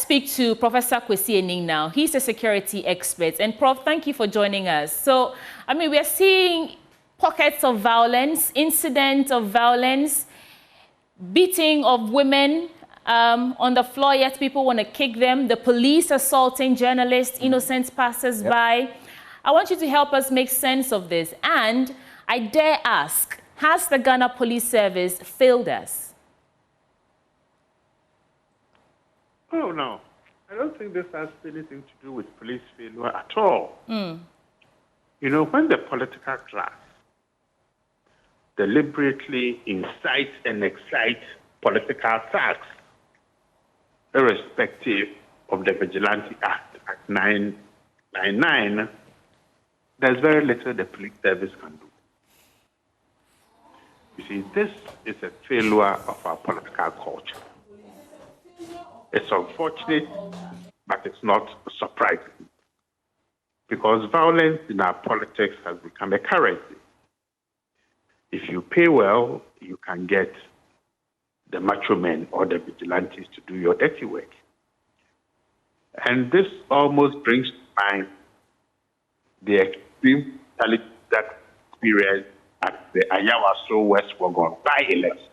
speak to Professor Kwesi Aning now. He's a security expert. And Prof, thank you for joining us. So, I mean, we are seeing pockets of violence, incidents of violence, beating of women on the floor, yet people want to kick them. The police assaulting journalists, innocent passers-by. Yep. I want you to help us make sense of this. And I dare ask, has the Ghana Police Service failed us? Oh, no. I don't think this has anything to do with police failure at all. You know, when the political class deliberately incites and excites political attacks, irrespective of the Vigilante Act, Act 999, there's very little the police service can do. You see, this is a failure of our political culture. It's unfortunate, but it's not surprising, because violence in our politics has become a currency. If you pay well, you can get the macho men or the vigilantes to do your dirty work. And this almost brings to mind the extreme brutality that experienced at the Ayawaso West Wagon by-election.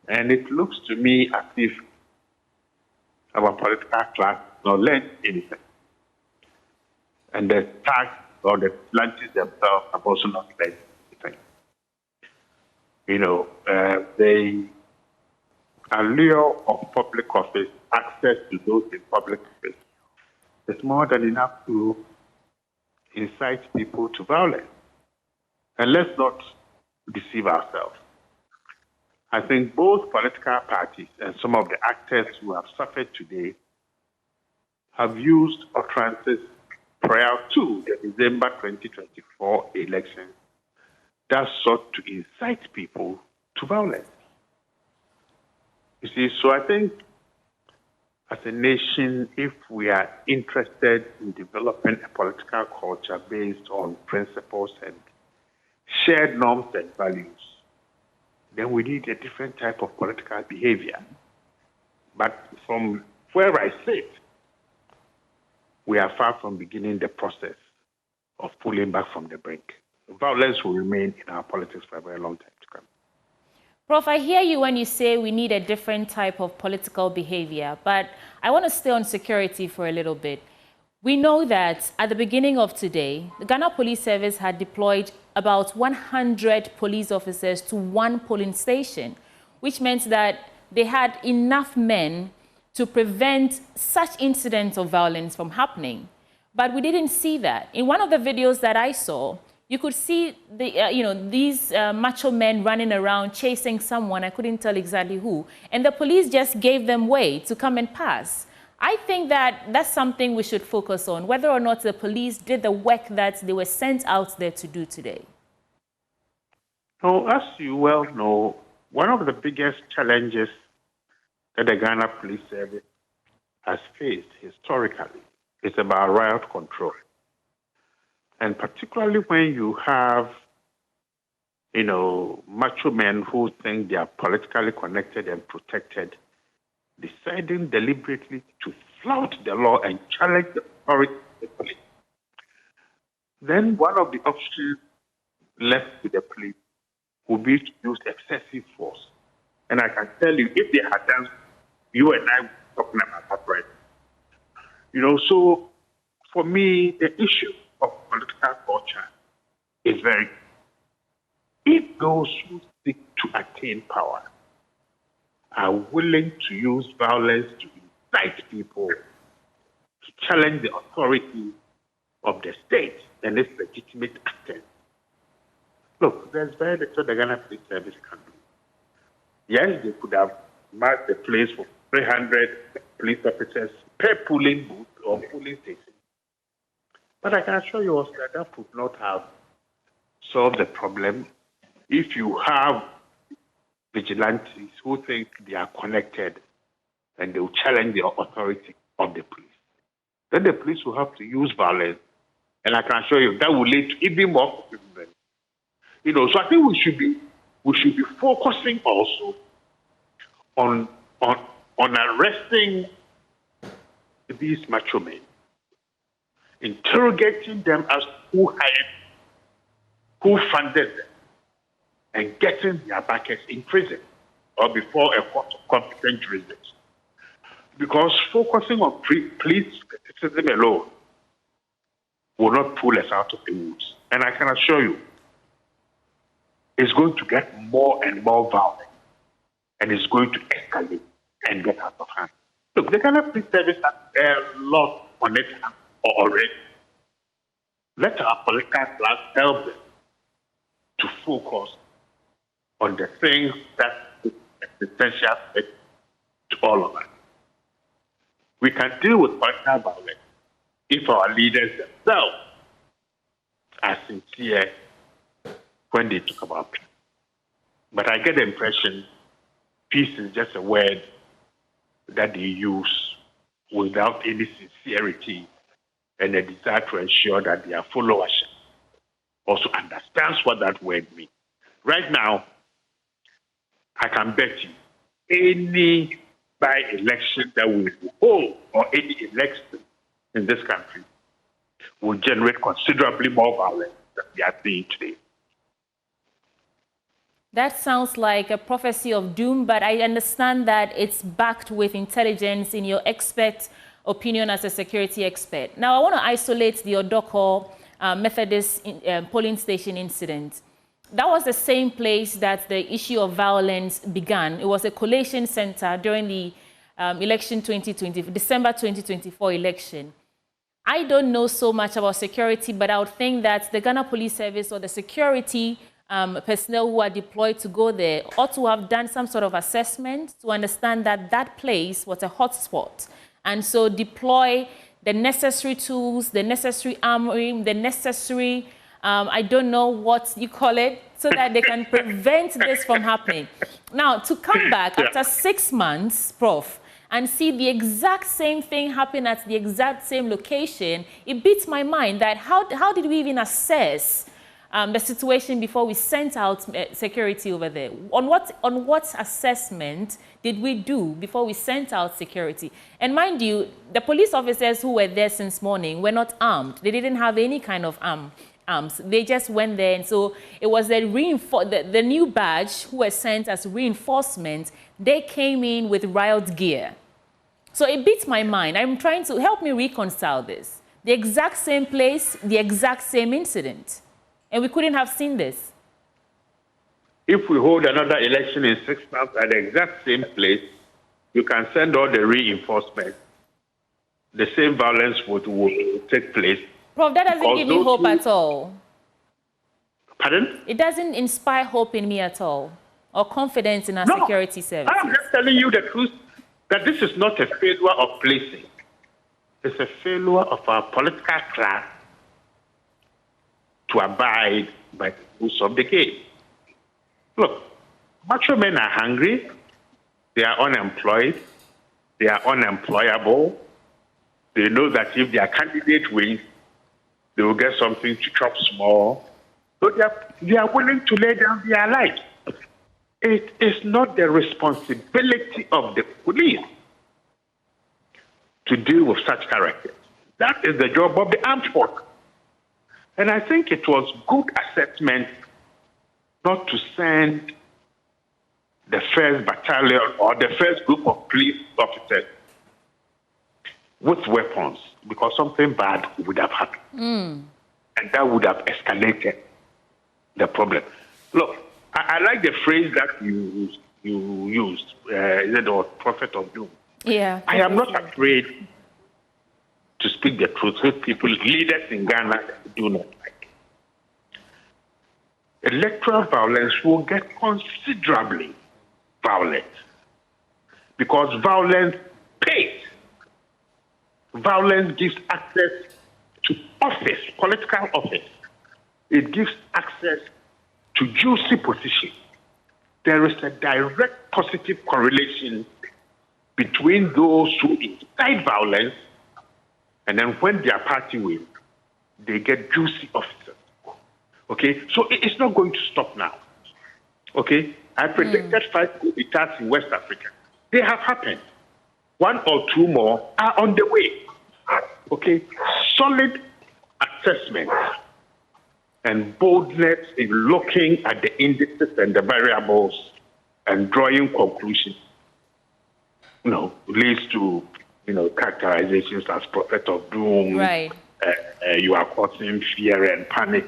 And it looks to me as if our political class not learned anything. And the tax or the vigilantes themselves have also not learned anything. You know, the allure of public office, access to those in public office, is more than enough to incite people to violence. And let's not deceive ourselves. I think both political parties and some of the actors who have suffered today have used utterances prior to the December 2024 election that sought to incite people to violence. You see, so I think as a nation, if we are interested in developing a political culture based on principles and shared norms and values, then we need a different type of political behavior. But from where I sit, we are far from beginning the process of pulling back from the brink. Violence will remain in our politics for a very long time to come. Prof, I hear you when you say we need a different type of political behavior, but I want to stay on security for a little bit. We know that at the beginning of today, the Ghana Police Service had deployed about 100 police officers to one polling station, which meant that they had enough men to prevent such incidents of violence from happening. But we didn't see that. In one of the videos that I saw, you could see these macho men running around chasing someone. I couldn't tell exactly who. And the police just gave them way to come and pass. I think that that's something we should focus on, whether or not the police did the work that they were sent out there to do today. So, as you well know, one of the biggest challenges that the Ghana Police Service has faced historically is about riot control. And particularly when you have, macho men who think they are politically connected and protected, deciding deliberately to flout the law and challenge the authority of the police. Then one of the options left to the police would be to use excessive force. And I can tell you, if they had done, you and I were talking about that right. So for me, the issue of political culture is very, if those who seek to attain power are willing to use violence to incite people to challenge the authority of the state and its legitimate actors. Look, there's very little the Ghana Police Service can do. Yes, they could have marked the place for 300 police officers per polling booth or polling station. But I can assure you also that would not have solved the problem if you have vigilantes who think they are connected and they will challenge the authority of the police. Then the police will have to use violence, and I can assure you that will lead to even more fulfillment. So I think we should be focusing also on on arresting these macho men, interrogating them as who hired, who funded them, and getting their backers in prison or before a court of competent jurisdiction. Because focusing on police criticism alone will not pull us out of the woods. And I can assure you, it's going to get more and more violent, and it's going to escalate and get out of hand. Look, the Ghana Police Service has a lot on its hands already. Let our political class help them to focus on the things that is essential to all of us. We can deal with political violence if our leaders themselves are sincere when they talk about peace. But I get the impression peace is just a word that they use without any sincerity and a desire to ensure that their followers also understands what that word means. Right now, I can bet you any by-election that we will hold or any election in this country will generate considerably more violence than we are seeing today. That sounds like a prophecy of doom, but I understand that it's backed with intelligence in your expert opinion as a security expert. Now, I want to isolate the Odoko Methodist polling station incident. That was the same place that the issue of violence began. It was a collation center during the election 2020, December 2024 election. I don't know so much about security, but I would think that the Ghana Police Service or the security personnel who are deployed to go there ought to have done some sort of assessment to understand that that place was a hotspot. And so deploy the necessary tools, the necessary armory, the necessary, I don't know what you call it, so that they can prevent this from happening. Now, to come back after 6 months, Prof, and see the exact same thing happen at the exact same location, it beats my mind that how did we even assess the situation before we sent out security over there? On what assessment did we do before we sent out security? And mind you, the police officers who were there since morning were not armed. They didn't have any kind of arms. They just went there, and so it was the new badge who were sent as reinforcement. They came in with riot gear. So it beats my mind. I'm trying to help me reconcile this. The exact same place, the exact same incident. And we couldn't have seen this. If we hold another election in 6 months at the exact same place, you can send all the reinforcements. The same violence will take place. Prof, that doesn't give me hope at all. Pardon? It doesn't inspire hope in me at all, or confidence in our security service. I'm just telling you the truth, that this is not a failure of policing. It's a failure of our political class to abide by the rules of the game. Look, macho men are hungry, they are unemployed, they are unemployable. They know that if their candidate wins, they will get something to chop small. So they are willing to lay down their lives. It is not the responsibility of the police to deal with such characters. That is the job of the armed forces. And I think it was good assessment not to send the first battalion or the first group of police officers with weapons, because something bad would have happened. And that would have escalated the problem. Look, I like the phrase that you used, is it the prophet of doom? Yeah. I am not afraid to speak the truth with people, leaders in Ghana, do not like. Electoral violence will get considerably violent because violence pays. Violence gives access to office, political office. It gives access to juicy position. There is a direct positive correlation between those who incite violence and then when their party wins, they get juicy officers. Okay? So it's not going to stop now. Okay? I predicted 5 coup d'etats in West Africa. They have happened. one or two more are on the way. Okay, solid assessment and boldness in looking at the indices and the variables and drawing conclusions, leads to, characterizations as prophet of doom. Right. You are causing fear and panic.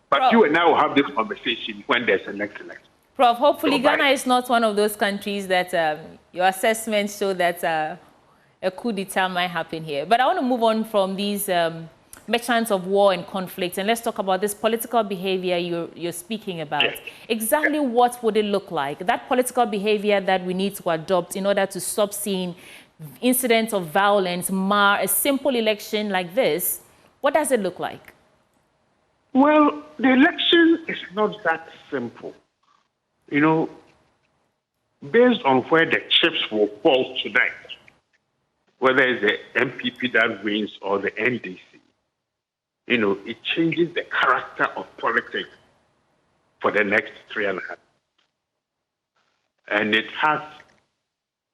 But Prof, you and I will have this conversation when there's an next election. Prof, hopefully Ghana is not one of those countries that your assessments show that a coup d'etat might happen here. But I want to move on from these merchants of war and conflict, and let's talk about this political behavior you're speaking about. Yes. Exactly what would it look like? That political behavior that we need to adopt in order to stop seeing incidents of violence mar a simple election like this. What does it look like? Well, the election is not that simple. Based on where the chips will fall tonight, whether it's the MPP that wins or the NDC, it changes the character of politics for the next 3.5 years. And it has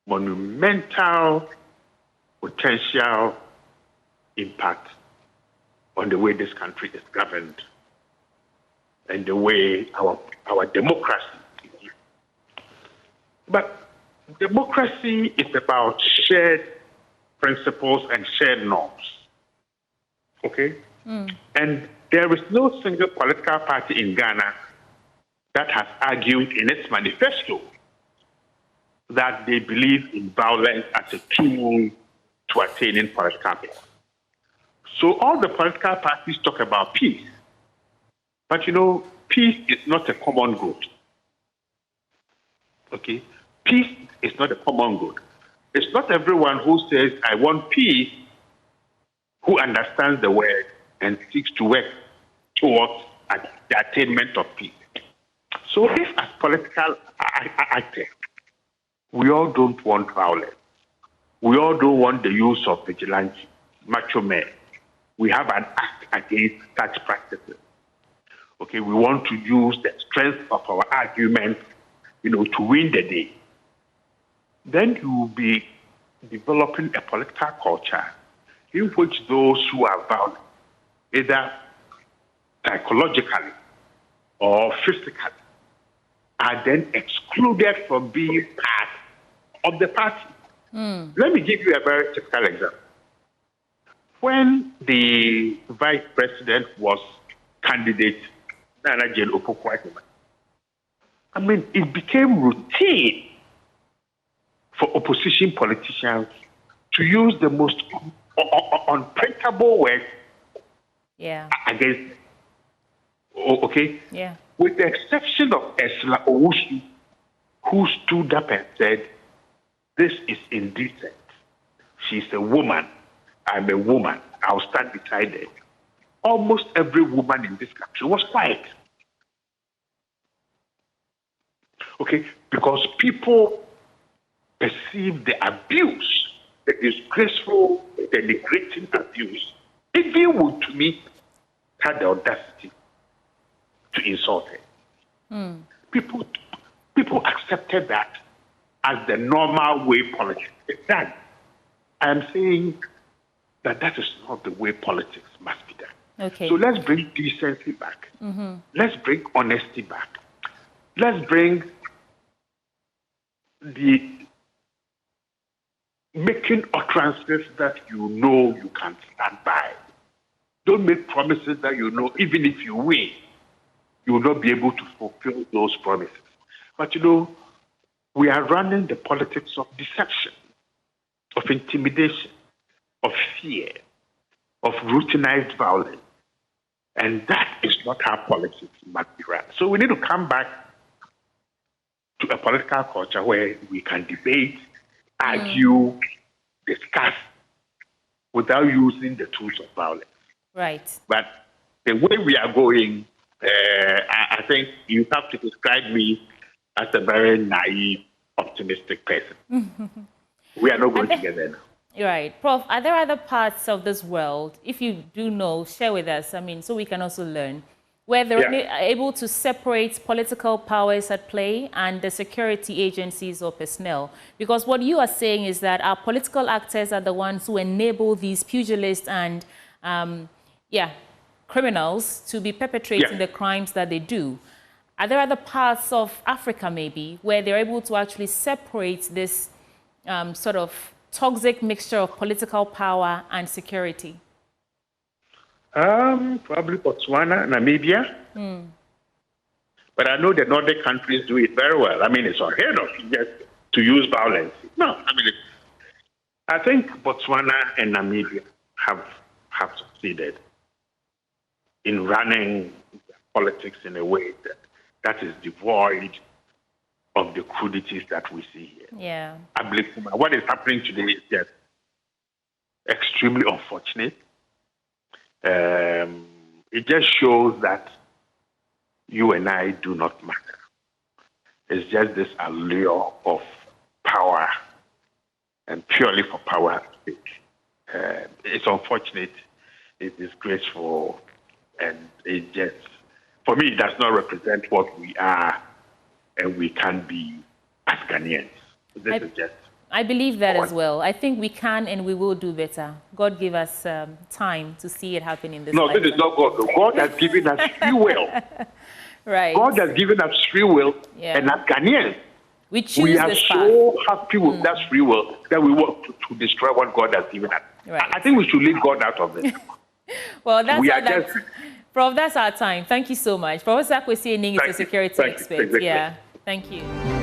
monumental potential impact on the way this country is governed and the way our democracy is used. But democracy is about shared principles and shared norms. Okay? And there is no single political party in Ghana that has argued in its manifesto that they believe in violence as a tool to attaining political power. So all the political parties talk about peace. But peace is not a common good. Okay? Peace is not a common good. It's not everyone who says, I want peace, who understands the word and seeks to work towards the attainment of peace. So if as political actors, we all don't want violence, we all don't want the use of vigilante, macho men, we have an act against such practices. Okay, we want to use the strength of our arguments, to win the day. Then you will be developing a political culture in which those who are violent, either psychologically or physically, are then excluded from being part of the party. Let me give you a very typical example. When the vice president was candidate, Nana Jane Opoku-Agyeman, it became routine for opposition politicians to use the most unprintable words against them. Okay? Yeah. With the exception of Esla Owusu, who stood up and said, this is indecent. She's a woman. I'm a woman. I'll stand beside her. Almost every woman in this country was quiet. Okay? Because people perceive the abuse, the disgraceful, the degrading abuse. Even would, to me, had the audacity to insult her. People accepted that as the normal way politics is done. I am saying that is not the way politics must be done. Okay. So let's bring decency back. Let's bring honesty back. Let's bring the making utterances that you can stand by. Don't make promises that even if you win, you will not be able to fulfill those promises. But we are running the politics of deception, of intimidation, of fear, of routinized violence. And that is not how politics must be run. So we need to come back to a political culture where we can debate, argue, discuss without using the tools of violence. Right. But the way we are going, I think you have to describe me as a very naive, optimistic person. We are not going together now. Right. Prof, are there other parts of this world, if you do know, share with us, so we can also learn, where they're able to separate political powers at play and the security agencies or personnel. Because what you are saying is that our political actors are the ones who enable these pugilists and, criminals to be perpetrating the crimes that they do. Are there other parts of Africa, maybe, where they're able to actually separate this sort of toxic mixture of political power and security? Probably Botswana, Namibia. But I know the Nordic countries do it very well. I mean, it's unheard of just to use violence. No, I mean, I think Botswana and Namibia have succeeded in running politics in a way that is devoid of the crudities that we see here. Yeah. I believe what is happening today is just extremely unfortunate. It just shows that you and I do not matter. It's just this allure of power and purely for power's sake. It's unfortunate, it's disgraceful, and it just, for me, it does not represent what we are and we can be as Ghanaians. This is just... I believe that as well. I think we can and we will do better. God give us time to see it happen in this life. No, this is not God. God has given us free will. Right. God has given us free will, and as Ghanaians, we are so happy with that free will that we want to destroy what God has given us. Right. I think we should leave God out of this. Well, Prof, that's our time. Thank you so much. Professor Kwesi Aning is a security expert. Thank you.